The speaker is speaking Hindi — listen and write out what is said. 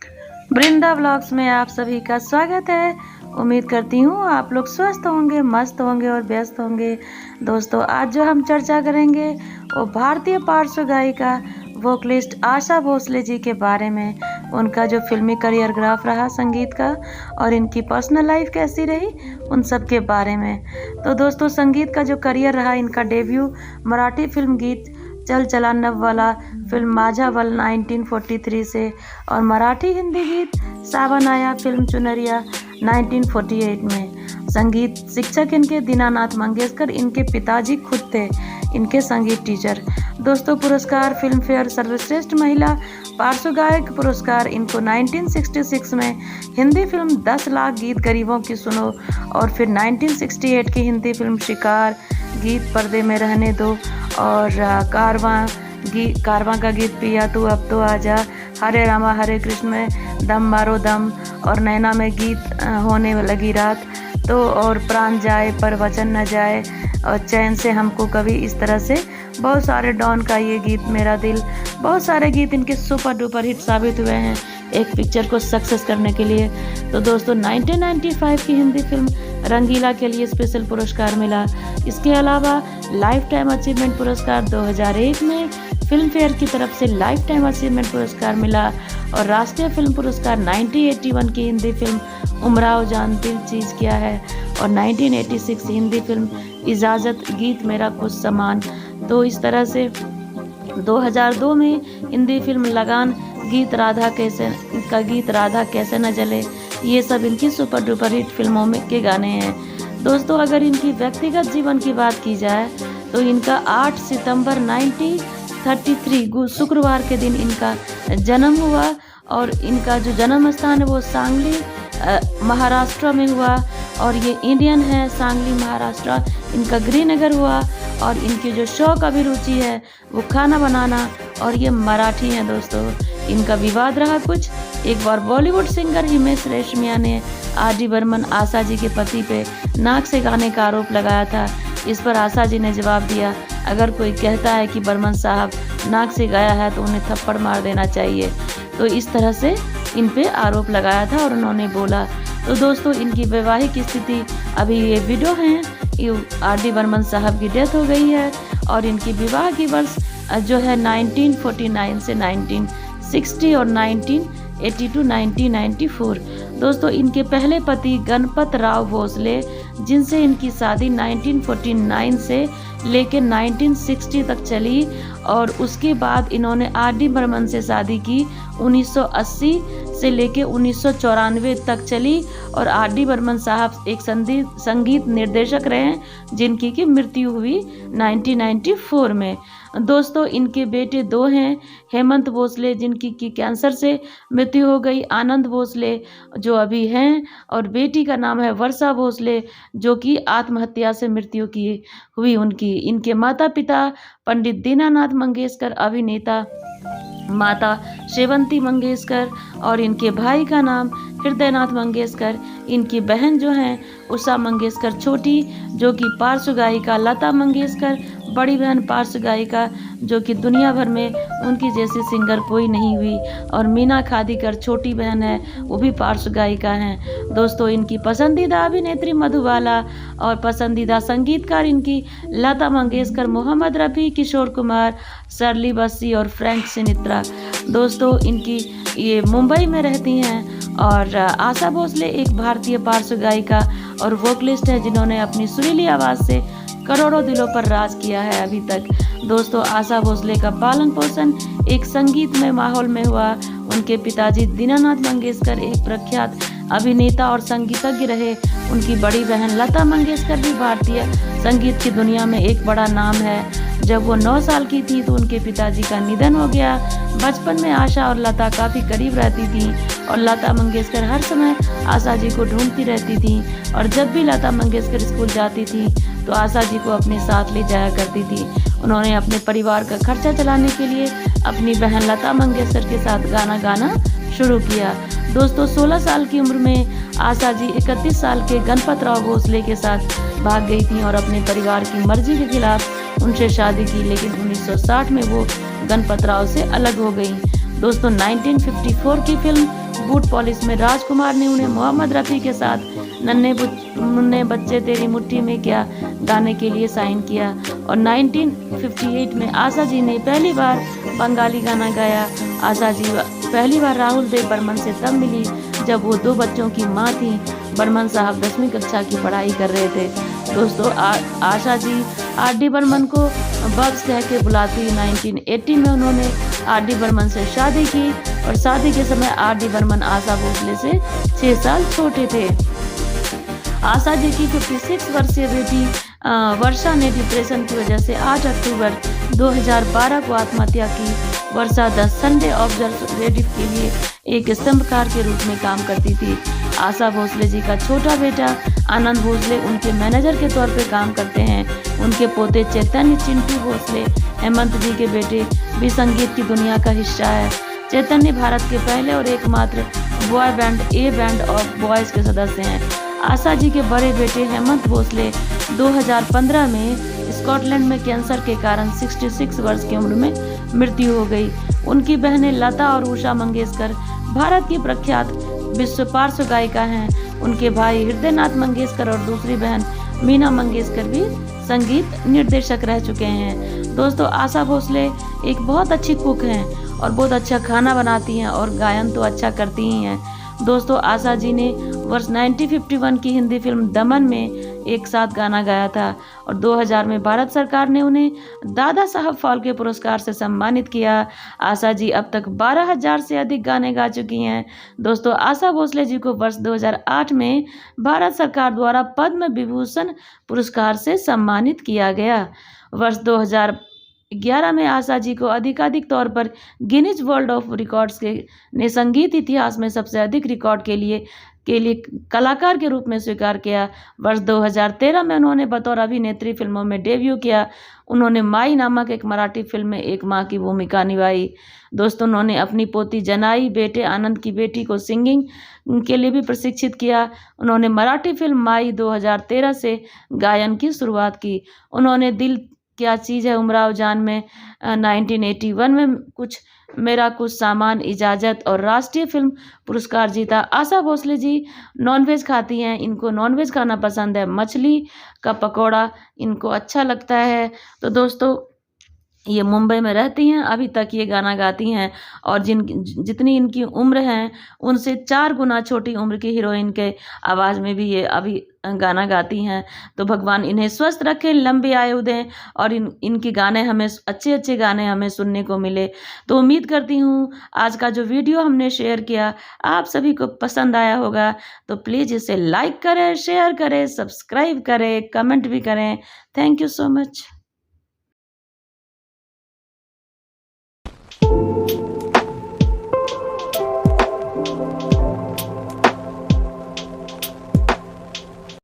वृंदा व्लॉग्स में आप सभी का स्वागत है। उम्मीद करती हूँ आप लोग स्वस्थ होंगे, मस्त होंगे और व्यस्त होंगे। दोस्तों, आज जो हम चर्चा करेंगे वो भारतीय पार्श्व गायिका वोकलिस्ट आशा भोसले जी के बारे में। उनका जो फिल्मी करियर ग्राफ रहा संगीत का और इनकी पर्सनल लाइफ कैसी रही, उन सब के बारे में। तो दोस्तों, संगीत का जो करियर रहा, इनका डेब्यू मराठी फिल्म गीत चल चला नव वाला फिल्म माझावल 1943 से और मराठी हिंदी गीत सावन आया फिल्म चुनरिया 1948 में। संगीत शिक्षक इनके दीनानाथ मंगेशकर, इनके पिताजी खुद थे इनके संगीत टीचर। दोस्तों, पुरस्कार फिल्म फेयर सर्वश्रेष्ठ महिला पार्श्व गायक पुरस्कार इनको 1966 में हिंदी फिल्म 10 लाख गीत गरीबों की सुनो और फिर 1968 की हिंदी फिल्म शिकार गीत पर्दे में रहने दो और कारवां का गीत पिया तू अब तो आजा, हरे रामा हरे कृष्ण में दम मारो दम और नैना में गीत होने लगी रात तो और प्राण जाए पर वचन न जाए और चैन से हमको कभी, इस तरह से बहुत सारे डॉन का ये गीत मेरा दिल, बहुत सारे गीत इनके सुपर डुपर हिट साबित हुए हैं एक पिक्चर को सक्सेस करने के लिए। तो दोस्तों, 1995 की हिंदी फिल्म रंगीला के लिए स्पेशल पुरस्कार मिला। इसके अलावा लाइफ टाइम अचीवमेंट पुरस्कार 2001 में फिल्म फेयर की तरफ से लाइफ टाइम अचीवमेंट पुरस्कार मिला और राष्ट्रीय फिल्म पुरस्कार 1981 की हिंदी फिल्म उमराव जान दिल चीज किया है और 1986 हिंदी फिल्म इजाज़त गीत मेरा कुछ समान। तो इस तरह से 2002 में हिंदी फिल्म लगान गीत राधा कैसे न जले, ये सब इनकी सुपर डुपर हिट फिल्मों में के गाने हैं। दोस्तों, अगर इनकी व्यक्तिगत जीवन की बात की जाए तो इनका 8 सितंबर 1933 शुक्रवार के दिन इनका जन्म हुआ और इनका जो जन्म स्थान है वो सांगली महाराष्ट्र में हुआ और ये इंडियन है, सांगली महाराष्ट्र इनका गृहनगर हुआ और इनकी जो शौक अभिरुचि है वो खाना बनाना और ये मराठी हैं। दोस्तों, इनका विवाद रहा कुछ। एक बार बॉलीवुड सिंगर हिमेश रेशमिया ने आर.डी. बर्मन आशा जी के पति पे नाक से गाने का आरोप लगाया था। इस पर आशा जी ने जवाब दिया, अगर कोई कहता है कि बर्मन साहब नाक से गाया है तो उन्हें थप्पड़ मार देना चाहिए। तो इस तरह से इन पे आरोप लगाया था और उन्होंने बोला। तो दोस्तों, इनकी वैवाहिक स्थिति अभी ये विडो हैं, आर.डी. बर्मन साहब की डेथ हो गई है और इनकी विवाह की वर्ष जो है 1949 से 1960 और 1980 टू 1994। दोस्तों, इनके पहले पति गणपत राव भोसले, जिनसे इनकी शादी 1949 से लेकर 1960 तक चली और उसके बाद इन्होंने आर.डी. बर्मन से शादी की 1980 से लेकर 1994 तक चली और आर.डी. बर्मन साहब एक संगीत निर्देशक रहे जिनकी की मृत्यु हुई 1994 में। दोस्तों, इनके बेटे 2 हैं, हेमंत भोसले जिनकी की कैंसर से मृत्यु हो गई, आनंद भोसले जो अभी हैं और बेटी का नाम है वर्षा भोसले जो कि आत्महत्या से मृत्यु की हुई उनकी। इनके माता पिता पंडित दीनानाथ मंगेशकर, अभिनेता माता शेवंती मंगेशकर और इनके भाई का नाम हृदयनाथ मंगेशकर। इनकी बहन जो हैं उषा मंगेशकर छोटी, जो कि पार्श्व गायिका, लता मंगेशकर बड़ी बहन पार्श्व गायिका जो कि दुनिया भर में उनकी जैसी सिंगर कोई नहीं हुई और मीना खादीकर छोटी बहन है, वो भी पार्श्व गायिका हैं। दोस्तों, इनकी पसंदीदा अभिनेत्री मधुबाला और पसंदीदा संगीतकार इनकी लता मंगेशकर, मोहम्मद रफ़ी, किशोर कुमार, शर्ली बस्सी और फ्रैंक सिनित्रा। दोस्तों, इनकी ये मुंबई में रहती हैं और आशा भोसले एक भारतीय पार्श्व गायिका और वोकलिस्ट है जिन्होंने अपनी सुरीली आवाज़ से करोड़ों दिलों पर राज किया है अभी तक। दोस्तों, आशा भोसले का पालन पोषण एक संगीतमय माहौल में हुआ। उनके पिताजी दीनानाथ मंगेशकर एक प्रख्यात अभिनेता और संगीतज्ञ रहे। उनकी बड़ी बहन लता मंगेशकर भी भारतीय संगीत की दुनिया में एक बड़ा नाम है। जब वो 9 साल की थी तो उनके पिताजी का निधन हो गया। बचपन में आशा और लता काफ़ी करीब रहती थी और लता मंगेशकर हर समय आशा जी को ढूंढती रहती थी और जब भी लता मंगेशकर स्कूल जाती थी तो आशा जी को अपने साथ ले जाया करती थी। उन्होंने अपने परिवार का खर्चा चलाने के लिए अपनी बहन लता मंगेशकर के साथ गाना गाना शुरू किया। दोस्तों, 16 साल की उम्र में आशा जी 31 साल के गणपत राव भोसले के साथ भाग गई थी और अपने परिवार की मर्जी के खिलाफ उनसे शादी की, लेकिन 1960 में वो गणपत राव से अलग हो गई। दोस्तों, 1954 की फिल्म बूट पॉलिश में राजकुमार ने उन्हें मोहम्मद रफ़ी के साथ नन्हे मुन्ने बच्चे तेरी मुट्ठी में क्या गाने के लिए साइन किया। और 1958 में आशा जी ने पहली बार बंगाली गाना गाया। आशा जी पहली बार राहुल देव बर्मन से तब मिली जब वो 2 बच्चों की माँ थी। बर्मन साहब 10वीं कक्षा की पढ़ाई कर रहे थे। दोस्तों आशा जी आर.डी. बर्मन को बब्स कह के बुलाती। 1980 में उन्होंने आर.डी. बर्मन से शादी की और शादी के समय आर.डी. बर्मन आशा भोसले से 6 साल छोटे थे। आशा जी की 56 वर्षीय बेटी वर्षा ने डिप्रेशन की वजह से 8 अक्टूबर 2012 को आत्महत्या की। वर्षा द संडे ऑब्जर्वेटिव के लिए एक स्तंभकार के रूप में काम करती थी। आशा भोसले जी का छोटा बेटा आनंद भोसले उनके मैनेजर के तौर पर काम करते हैं। उनके पोते चैतन्य चिंटू भोसले हेमंत जी के बेटे भी संगीत की दुनिया का हिस्सा है। चैतन्य भारत के पहले और एकमात्र boy band A band of boys के सदस्य हैं। आशा जी के बड़े बेटे हेमंत भोसले 2015 में स्कॉटलैंड में कैंसर के कारण 66 वर्ष की उम्र में मृत्यु हो गई। उनकी बहनें लता और उषा मंगेशकर भारत की प्रख्यात विश्व पार्श्व गायिका हैं। उनके भाई हृदयनाथ मंगेशकर और दूसरी बहन मीना मंगेशकर भी संगीत निर्देशक रह चुके हैं। दोस्तों आशा भोसले एक बहुत अच्छी कुक हैं और बहुत अच्छा खाना बनाती हैं और गायन तो अच्छा करती ही हैं। दोस्तों आशा जी ने वर्ष 1951 की हिंदी फिल्म दमन में एक साथ गाना गाया था और 2000 में भारत सरकार ने उन्हें दादा साहब फाल्के पुरस्कार से सम्मानित किया। आशा जी अब तक 12,000 से अधिक गाने गा चुकी हैं। दोस्तों आशा भोसले जी को वर्ष 2008 में भारत सरकार द्वारा पद्म विभूषण पुरस्कार से सम्मानित किया गया। वर्ष 2011 में आशा जी को आधिकारिक तौर पर गिनीज वर्ल्ड ऑफ रिकॉर्ड्स ने संगीत इतिहास में सबसे अधिक रिकॉर्ड के लिए कलाकार के रूप में स्वीकार किया। वर्ष 2013 में उन्होंने बतौर अभिनेत्री फिल्मों में डेब्यू किया। उन्होंने माई नामक एक मराठी फिल्म में एक माँ की भूमिका निभाई। दोस्तों उन्होंने अपनी पोती जनाई बेटे आनंद की बेटी को सिंगिंग के लिए भी प्रशिक्षित किया। उन्होंने मराठी फिल्म माई 2013 से गायन की शुरुआत की। उन्होंने दिल क्या चीज़ है उमराव जान में 1981 में मेरा कुछ सामान इजाज़त और राष्ट्रीय फिल्म पुरस्कार जीता। आशा भोसले जी नॉनवेज खाती हैं। इनको नॉनवेज खाना पसंद है। मछली का पकौड़ा इनको अच्छा लगता है। तो दोस्तों ये मुंबई में रहती हैं। अभी तक ये गाना गाती हैं और जितनी इनकी उम्र है उनसे 4 गुना छोटी उम्र की हीरोइन के आवाज़ में भी ये अभी गाना गाती हैं। तो भगवान इन्हें स्वस्थ रखें, लंबी आयु दें और इनके गाने हमें अच्छे गाने हमें सुनने को मिले। तो उम्मीद करती हूँ आज का जो वीडियो हमने शेयर किया आप सभी को पसंद आया होगा। तो प्लीज़ इसे लाइक करें, शेयर करें, सब्सक्राइब करें, कमेंट भी करें। Thank you so much.